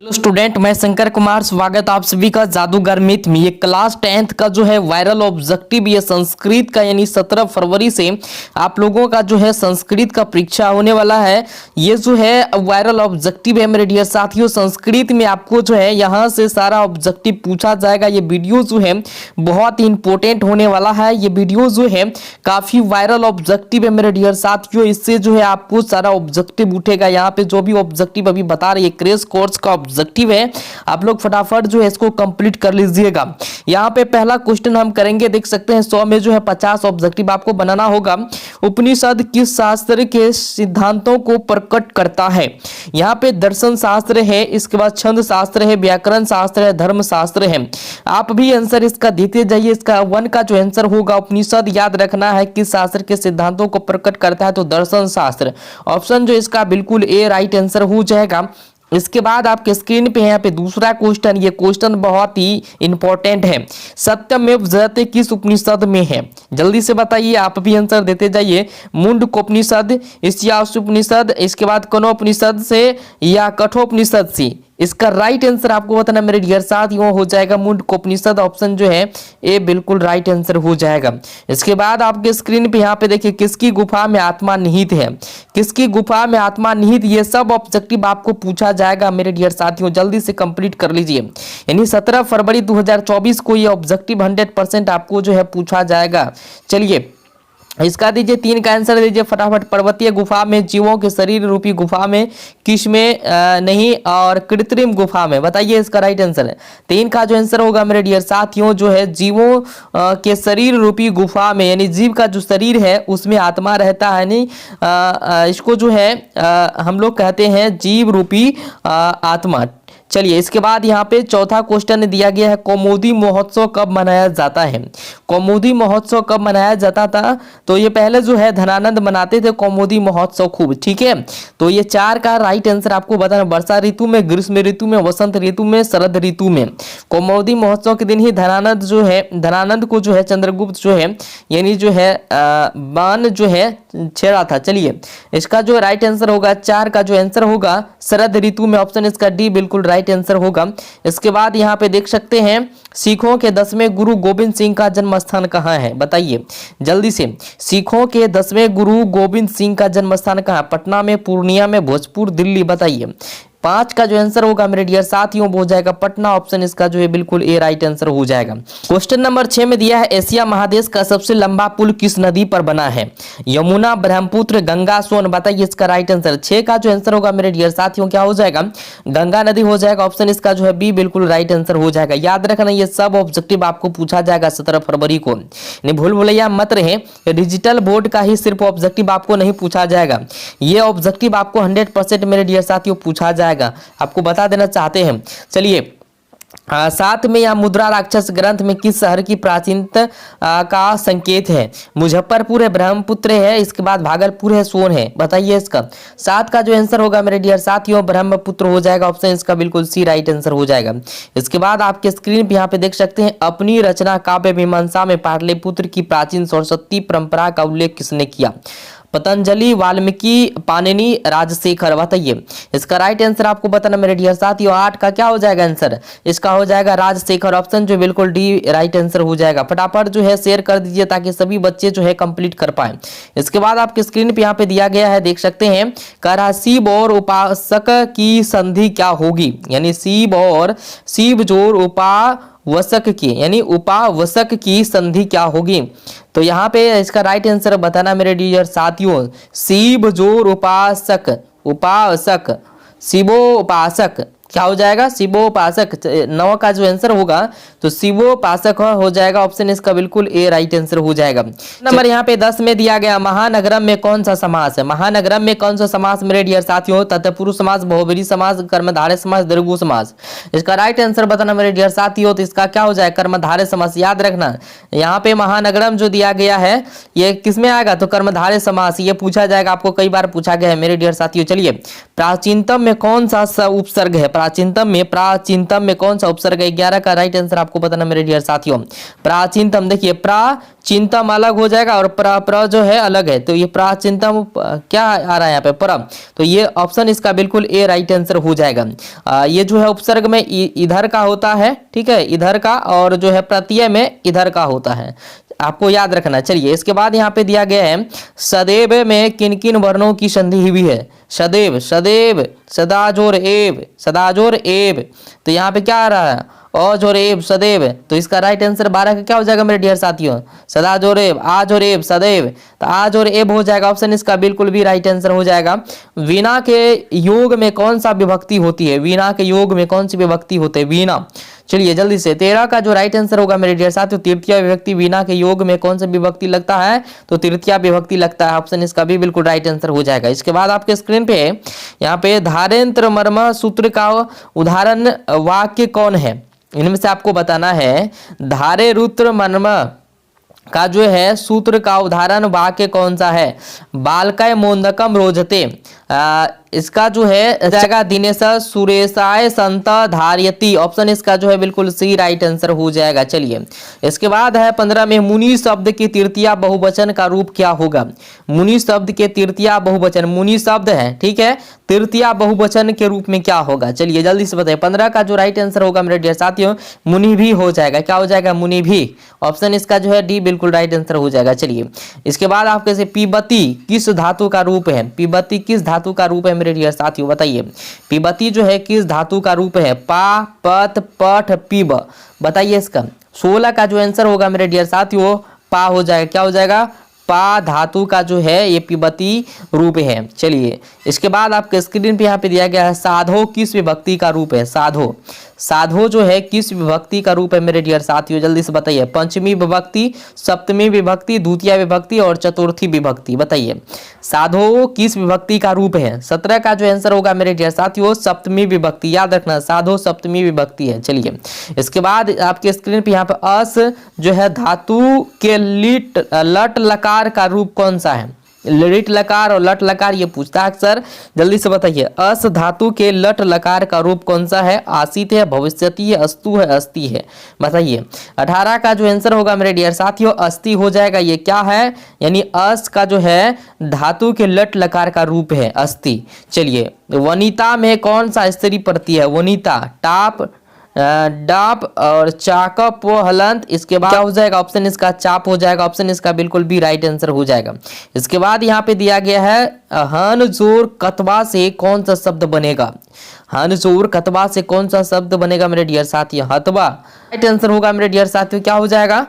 Hello student, मैं शंकर कुमार। स्वागत आप सभी का जादूगर मिथ में। ये क्लास 10th का जो है वायरल ऑब्जेक्टिव ये संस्कृत का, यानी 17 फरवरी से आप लोगों का जो है संस्कृत का परीक्षा होने वाला है। ये जो है वायरल ऑब्जेक्टिव है मेरे डियर साथियों। संस्कृत में आपको जो है यहाँ से सारा ऑब्जेक्टिव पूछा जाएगा। ये वीडियो जो है बहुत ही इंपॉर्टेंट होने वाला है। ये वीडियो जो है काफी वायरल ऑब्जेक्टिव है मेरे डियर साथियों। इससे जो है आपको सारा ऑब्जेक्टिव उठेगा। यहाँ पे जो भी ऑब्जेक्टिव अभी बता रही है क्रेश कोर्स का ऑब्जेक्टिव है, आप लोग फटाफट जो है इसको कंप्लीट कर लीजिएगा। यहाँ पे पहला क्वेश्चन हम करेंगे, देख सकते हैं 100 में जो है 50 ऑब्जेक्टिव आपको बनाना होगा। उपनिषद किस शास्त्र के सिद्धांतों को प्रकट करता है? यहाँ पे दर्शन शास्त्र है, इसके बाद छंद शास्त्र है, व्याकरण शास्त्र है, धर्म शास्त्र है। आप भी आंसर इसका देते जाइए। इसका 1 का जो आंसर होगा उपनिषद याद रखना है किस शास्त्र के सिद्धांतों को प्रकट करता है, तो दर्शन शास्त्र। ऑप्शन जो इसका बिल्कुल ए राइट आंसर हो जाएगा। इसके बाद आपके स्क्रीन पे यहाँ पे दूसरा क्वेश्चन, ये क्वेश्चन बहुत ही इंपॉर्टेंट है। सत्यमेव जयते किस उपनिषद में है? जल्दी से बताइए, आप भी आंसर देते जाइए। मुंडकोपनिषद, ईशावास्योपनिषद, इसके बाद कनोपनिषद से या कठोपनिषद से? इसका राइट आंसर आपको बताना मेरे डियर साथियों हो जाएगा मुंडकोपनिषद। ऑप्शन जो है ए बिल्कुल राइट आंसर हो जाएगा। इसके बाद आपके स्क्रीन पे यहाँ पे देखिए किसकी गुफा में आत्मा निहित है? किसकी गुफा में आत्मा निहित? ये सब ऑब्जेक्टिव आपको पूछा जाएगा मेरे डियर साथियों। जल्दी से कंप्लीट कर लीजिए। यानी 17 फरवरी 2024 को ये ऑब्जेक्टिव 100% आपको जो है पूछा जाएगा। चलिए इसका दीजिए 3 का आंसर दीजिए फटाफट। पर्वतीय गुफा में, जीवों के शरीर रूपी गुफा में, किस में नहीं, और कृत्रिम गुफा में? बताइए इसका राइट आंसर है। 3 का जो आंसर होगा मेरे डियर साथियों जो है जीवों के शरीर रूपी गुफा में, यानी जीव का जो शरीर है उसमें आत्मा रहता है। नहीं इसको जो है हम लोग कहते हैं जीव रूपी आत्मा। चलिए इसके बाद यहाँ पे चौथा क्वेश्चन दिया गया है, कौमुदी महोत्सव कब मनाया जाता है? कौमुदी महोत्सव कब मनाया जाता था? तो ये पहले जो है धनानंद मनाते थे कौमुदी महोत्सव खूब, ठीक है। तो ये 4 का राइट आंसर आपको बताना। वर्षा ऋतु में, ग्रीष्म ऋतु में, वसंत ऋतु में, शरद ऋतु में। कौमुदी महोत्सव के दिन ही धनानंद जो है, धनानंद को जो है चंद्रगुप्त जो है यानी जो है बाण जो है छेड़ा था। चलिए इसका जो राइट आंसर होगा 4 का जो आंसर होगा शरद ऋतु में। ऑप्शन इसका डी बिल्कुल राइट आंसर होगा। इसके बाद यहाँ पे देख सकते हैं सिखों के 10वें गुरु गोविंद सिंह का जन्म स्थान कहाँ है? बताइए जल्दी से। सिखों के 10वें गुरु गोविंद सिंह का जन्म स्थान कहाँ? पटना में, पूर्णिया में, भोजपुर, दिल्ली? बताइए। 5 का जो आंसर होगा मेरे डियर साथियों वो हो जाएगा पटना। ऑप्शन इसका जो है बिल्कुल ए राइट आंसर हो जाएगा। क्वेश्चन नंबर 6 में दिया है एशिया महादेश का सबसे लंबा पुल किस नदी पर बना है? यमुना, ब्रह्मपुत्र, गंगा, सोन? बताइए इसका राइट आंसर। 6 का जो आंसर होगा मेरे डियर साथियों क्या हो जाएगा? गंगा नदी हो जाएगा। ऑप्शन इसका जो है बी बिल्कुल राइट आंसर हो जाएगा। याद रखना ये सब ऑब्जेक्टिव आपको पूछा जाएगा 17 फरवरी को। भूल भुलैया मत रहे, डिजिटल बोर्ड का ही सिर्फ ऑब्जेक्टिव आपको नहीं पूछा जाएगा, ये ऑब्जेक्टिव आपको 100% मेरे डियर साथियों पूछा जाएगा। आपको बता देना चाहते हैं। चलिए 7 में यह मुद्रा राक्षस ग्रंथ में किस शहर की प्राचीनता का संकेत है? मुजफ्फरपुर है, ब्रह्मपुत्र है, इसके बाद भागलपुर है, सोन है? बताइए इसका। 7 का जो आंसर होगा मेरे डियर साथियों ब्रह्मपुत्र हो जाएगा। ऑप्शन इसका बिल्कुल सी राइट आंसर हो जाएगा। इसके बाद आपके स्क्रीन पे यहाँ पे देख सकते हैं अपनी रचना काव्य मीमांसा में पाटलिपुत्र की प्राचीन सरस्वती परंपरा का उल्लेख किसने किया? पतंजलि, वाल्मीकि, पाणिनि, राजशेखर? बताइए इसका राइट आंसर आपको बताना मेरे डियर साथियों। 8 का क्या हो जाएगा आंसर? इसका हो जाएगा राजशेखर। ऑप्शन जो बिल्कुल डी राइट आंसर हो जाएगा। फटाफट जो है शेयर कर दीजिए ताकि सभी बच्चे जो है कंप्लीट कर पाए। इसके बाद आपके स्क्रीन पे यहाँ पे दिया गया है, देख सकते हैं करा शिव और उपासक की संधि क्या होगी? यानी शिव और शिव जोड़ उपावसक की, यानी उपावसक की संधि क्या होगी? तो यहाँ पे इसका राइट आंसर बताना मेरे डियर साथियों। शिव जोड़ उपासक, उपासक, शिवोपासक क्या हो जाएगा? शिवोपासक। 9 का जो आंसर होगा तो शिवोपासक हो जाएगा। ऑप्शन इसका बिल्कुल ए राइट आंसर हो जाएगा। नंबर यहाँ पे 10 में दिया गया महानगरम में कौन सा समास है? महानगरम में कौन सा समास मेरे डियर साथियों? तत्पुरुष समास, बहुब्रीहि समास, कर्मधारय समास, द्विगु समास? इसका राइट आंसर बताना मेरे डियर साथियों। तो इसका क्या हो जाएगा? कर्मधारय समास। याद रखना यहाँ पे महानगरम जो दिया गया है ये किसमें आएगा? तो कर्मधारय समास। ये पूछा जाएगा, आपको कई बार पूछा गया है मेरे डियर साथियों। चलिए प्राचीनतम में कौन सा उपसर्ग है? प्राचीनतम में कौन सा उपसर्ग है? 11 का राइट आंसर आपको बताना मेरे डियर साथियों। प्राचीनतम, देखिए प्राचीनतम अलग हो जाएगा और प्र जो है अलग है, तो ये प्राचीनतम क्या आ रहा है यहाँ पे? परम। तो ये ऑप्शन इसका बिल्कुल ए राइट आंसर हो जाएगा। ये जो है उपसर्ग में इधर का होता है, ठीक है, इधर का, और जो है प्रत्यय में इधर का होता है, आपको याद रखना। चलिए इसके बाद यहाँ पे दिया गया है सदैव में किन किन वर्णों की संधि हुई है? सदैव, सदैव, सदाजोर एव, सदाजोर एव, तो यहाँ पे क्या आ रहा है? अजोर एव, सदैव, तो इसका राइट आंसर 12 का क्या हो जाएगा मेरे डियर साथियों? सदाजोर एव, आजोर एव, सदैव, तो आजोर एव हो जाएगा ऑप्शन इसका बिल्कुल भी राइट आंसर हो जाएगा। वीणा के योग में कौन सा विभक्ति होती है? वीणा के योग में कौन सी विभक्ति होती है? वीणा। चलिए जल्दी से 13 का जो राइट आंसर होगा मेरे डियर साथियों, तृतीया विभक्ति। वीणा के योग में कौन सा विभक्ति लगता है? तो तृतीया विभक्ति लगता है, ऑप्शन इसका भी बिल्कुल राइट आंसर हो जाएगा। इसके बाद आपके स्क्रीन पे यहाँ पे धारेंत्र मर्म सूत्र का उदाहरण वाक्य कौन है? इनमें से आपको बताना है धारे रुद्र मर्म का जो है सूत्र का उदाहरण वाक्य कौन सा है? बालकाय मोदकम रोजते, इसका जो है जाएगा दिनेश सुरेशाय संत धारयति, ऑप्शन इसका जो है बिल्कुल सी राइट आंसर हो जाएगा। चलिए इसके बाद है 15 में मुनि शब्द की तृतीया बहुवचन का रूप क्या होगा? मुनि शब्द के तृतीया बहुवचन, मुनि शब्द है, ठीक है, तृतीया बहुवचन के रूप में क्या होगा? चलिए जल्दी से बताइए। 15 का जो राइट आंसर होगा मेरे डियर साथियों, मुनि भी हो जाएगा। क्या हो जाएगा? मुनि भी, ऑप्शन इसका जो है डी बिल्कुल राइट आंसर हो जाएगा। चलिए इसके बाद आप कैसे पीबती किस धातु का रूप है? पीबती किस धातु का रूप है मेरे डियर साथियों, बताइए। पीबती जो है किस धातु का रूप है? पा, पत, पठ, पीब, बताइए इसका। 16 का जो आंसर होगा मेरे डियर साथियों पा हो जाएगा। क्या हो जाएगा? पा धातु का जो है ये पीबती रूप है। चलिए इसके बाद आपके स्क्रीन पे यहाँ पे दिया गया है साधो किस विभक्ति का रूप है? साधो, साधो जो है किस विभक्ति का रूप है मेरे डियर साथियों, जल्दी से बताइए। पंचमी विभक्ति, सप्तमी विभक्ति, द्वितीय विभक्ति और चतुर्थी विभक्ति, बताइए साधो किस विभक्ति का रूप है? 17 का जो आंसर होगा मेरे डियर साथियों सप्तमी विभक्ति, याद रखना साधो सप्तमी विभक्ति है। चलिए इसके बाद आपके स्क्रीन पे यहाँ पे अस जो है धातु के लट लकार का रूप कौन सा है? लिट लकार और लट लकार ये पूछता है अक्सर, जल्दी से बताइए। अस धातु के लट लकार का रूप कौन सा है? आसित है, भविष्यति है, अस्तु है, अस्ति है, बताइए। 18 का जो आंसर होगा मेरे डियर साथियों अस्ति हो जाएगा। ये क्या है? यानी अस का जो है धातु के लट लकार का रूप है अस्ति। चलिए वनिता में कौन सा स्त्री प्रत्यय है? वनिता, टाप, डाप और चाकप व हलंत, इसके बाद क्या हो जाएगा? ऑप्शन इसका चाप हो जाएगा, ऑप्शन इसका बिल्कुल भी राइट आंसर हो जाएगा। इसके बाद यहाँ पे दिया गया है हन जोर कतबा से कौन सा शब्द बनेगा? हन जोर कतबा से कौन सा शब्द बनेगा मेरे डियर साथी? हतबा, राइट आंसर होगा मेरे डियर साथियों क्या हो जाएगा?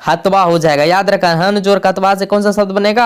हतवा हो जाएगा। याद रखा हन जोर कतवा से कौन सा शब्द बनेगा?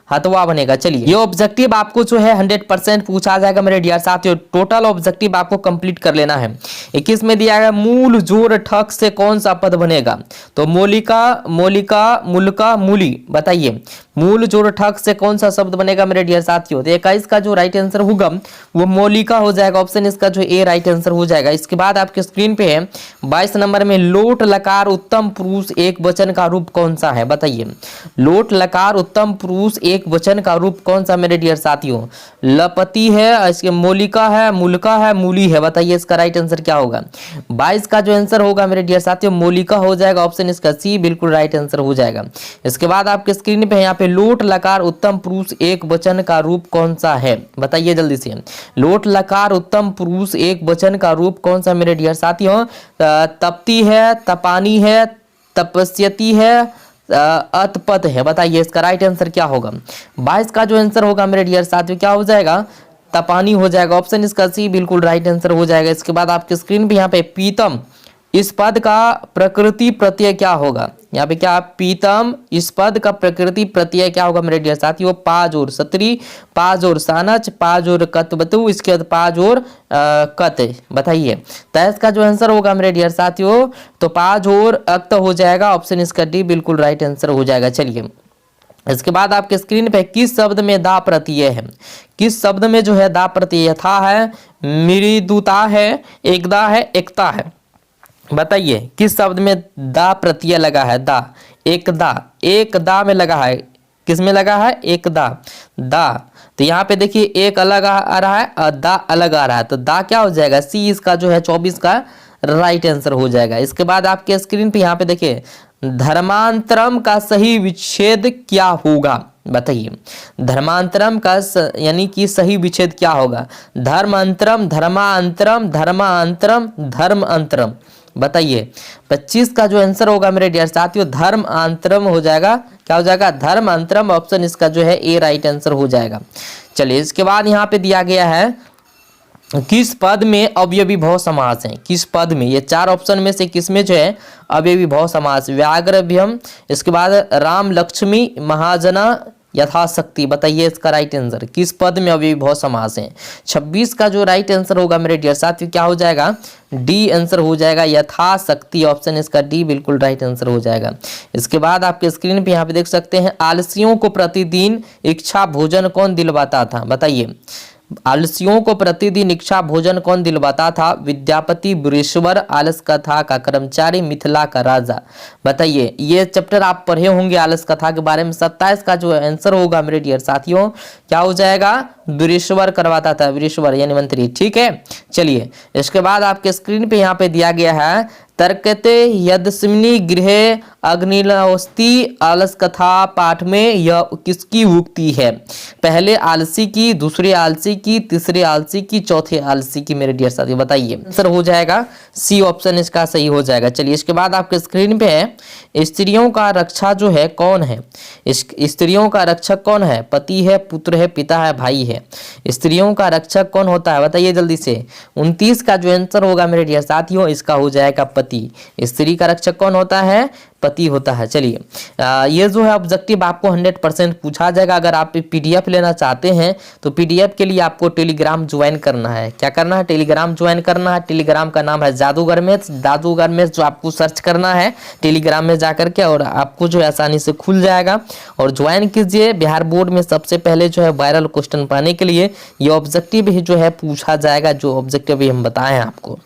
हतवा बनेगा। चलिए ये ऑब्जेक्टिव आपको जो है 100% पूछा जाएगा मेरे डियर साथियों। टोटल ऑब्जेक्टिव आपको कंप्लीट कर लेना है। 21 में दिया गया मूल जोर ठक से कौन सा पद बनेगा? तो मोलिका, मोलिका, मुलका, मूली, बताइए मूल जोर ठक से कौन सा शब्द बनेगा मेरे डियर साथियों? तो 21 का जो राइट आंसर होगा वो मोलिका हो जाएगा, ऑप्शन इसका जो ए राइट आंसर हो जाएगा। इसके बाद आपके स्क्रीन पे है 22 नंबर में लोट लकार उत्तम पुरुष एक वचन का रूप कौन सा है? बताइए लोट लकार उत्तम पुरुष एक वचन का रूप कौन सा मेरे डियर साथियों? लपति है, इसके मोलिका है, मुलका है, मूली है, बताइए इसका राइट आंसर क्या होगा? 22 का जो आंसर होगा मेरे डियर साथियों मोलिका हो जाएगा, ऑप्शन इसका सी बिल्कुल राइट आंसर हो जाएगा। इसके बाद आपके स्क्रीन पे यहाँ पे लोट लकार उत्तम पुरुष एक वचन का रूप कौन सा है? बताइए जल्दी से। लोट लकार उत्तम पुरुष एक वचन का रूप कौन सा मेरे डियर साथियों? तपती है, तपानी है, तपस्यति है, अतपत है, बताइए इसका राइट आंसर क्या होगा? 22 का जो आंसर होगा मेरे डियर साथियों क्या हो जाएगा? तपानी हो जाएगा, ऑप्शन इसका सी बिल्कुल राइट आंसर हो जाएगा। इसके बाद आपके स्क्रीन पे यहाँ पे पीतम इस पद का प्रकृति प्रत्यय क्या होगा? यहाँ पे क्या पीतम इस पद का प्रकृति प्रत्यय क्या होगा मेरे डियर साथियों? पाज और सत्री, पाज और सानच, पाज और कतबतु, इसके बाद पाज और कत, बताइए। 23 का जो आंसर होगा मेरे डियर साथियों तो पाज और अक्त हो जाएगा, ऑप्शन इसका डी बिल्कुल राइट आंसर हो जाएगा। चलिए इसके बाद आपके स्क्रीन पे किस शब्द में दा प्रत्यय है? किस शब्द में जो है दा प्रत्यय? यथा है, मृदुता है, एकदा है, एकता है, बताइए किस शब्द में दा प्रत्यय लगा है? दा, एकदा, एकदा में लगा है, किस में लगा है? एकदा, दा। तो यहाँ पे देखिए एक अलग आ रहा है और दा अलग आ रहा है, तो दा क्या हो जाएगा, सी इसका जो है 24 का राइट आंसर हो जाएगा। इसके बाद आपके स्क्रीन पे यहाँ पे देखिए धर्मांतरम का सही विच्छेद क्या होगा, बताइए। धर्मांतरम का यानी कि सही विच्छेद क्या होगा, धर्मांतरम, धर्मांतरम, धर्मांतरम, धर्म अंतरम, बताइए। 25 का जो आंसर होगा मेरे डियर साथियों धर्म अंतरम हो जाएगा। क्या हो जाएगा, धर्म अंतरम, ऑप्शन इसका जो है ए राइट आंसर हो जाएगा। चलिए इसके बाद यहाँ पे दिया गया है किस पद में अवयवी भव समास है, किस पद में, ये 4 ऑप्शन में से किस में जो है अवयवी भव समास, व्याघ्रभ्यम, इसके बाद राम लक्ष्मी महाजना यथाशक्ति, बताइए इसका राइट आंसर किस पद में अवयवी भव समास है। 26 का जो राइट आंसर होगा मेरे डियर साथियों क्या हो जाएगा, डी आंसर हो जाएगा, यथाशक्ति, ऑप्शन इसका डी बिल्कुल राइट आंसर हो जाएगा। इसके बाद आपके स्क्रीन पे यहाँ पे देख सकते हैं आलसियों को प्रतिदिन इच्छा भोजन कौन दिलवाता था, बताइए। आलसियों को प्रतिदिन इच्छा भोजन कौन दिलवाता था, विद्यापति, बुरेश्वर, आलस कथा का कर्मचारी, मिथिला का राजा, बताइए। ये चैप्टर आप पढ़े होंगे आलस कथा के बारे में। 27 का जो आंसर होगा मेरे डियर साथियों क्या हो जाएगा, बुरेश्वर करवाता था, बुरेश्वर यानी मंत्री, ठीक है। चलिए इसके बाद आपके स्क्रीन पे यहाँ पे दिया गया है तर्कते यदस्मिनी गृहे अग्निलवस्ती आलस कथा पाठ में यह किसकी उक्ति है, पहले आलसी की, दूसरे आलसी की, तीसरे आलसी की, चौथे आलसी की, मेरे डियर साथी बताइए। आंसर हो जाएगा सी, ऑप्शन इसका सही हो जाएगा। चलिए इसके बाद आपके स्क्रीन पे है स्त्रियों का रक्षा जो है कौन है, स्त्रियों का रक्षक कौन है, पति है, पुत्र है, पिता है, भाई है। स्त्रियों का रक्षक कौन होता है, बताइए जल्दी से। 29 का जो आंसर होगा मेरे डियर साथियों इसका हो जाएगा पति। स्त्री का रक्षक कौन होता है, पति होता है। चलिए ये जो है ऑब्जेक्टिव आपको 100% पूछा जाएगा। अगर आप पीडीएफ लेना चाहते हैं तो पीडीएफ के लिए आपको टेलीग्राम ज्वाइन करना है। क्या करना है, टेलीग्राम ज्वाइन करना है। टेलीग्राम का नाम है जादूगर मैथ्स, जादूगर मैथ्स जो आपको सर्च करना है टेलीग्राम में जाकर के और आपको जो है आसानी से खुल जाएगा और ज्वाइन कीजिए। बिहार बोर्ड में सबसे पहले जो है वायरल क्वेश्चन पाने के लिए ये ऑब्जेक्टिव ही जो है पूछा जाएगा, जो ऑब्जेक्टिव हम बताएं आपको।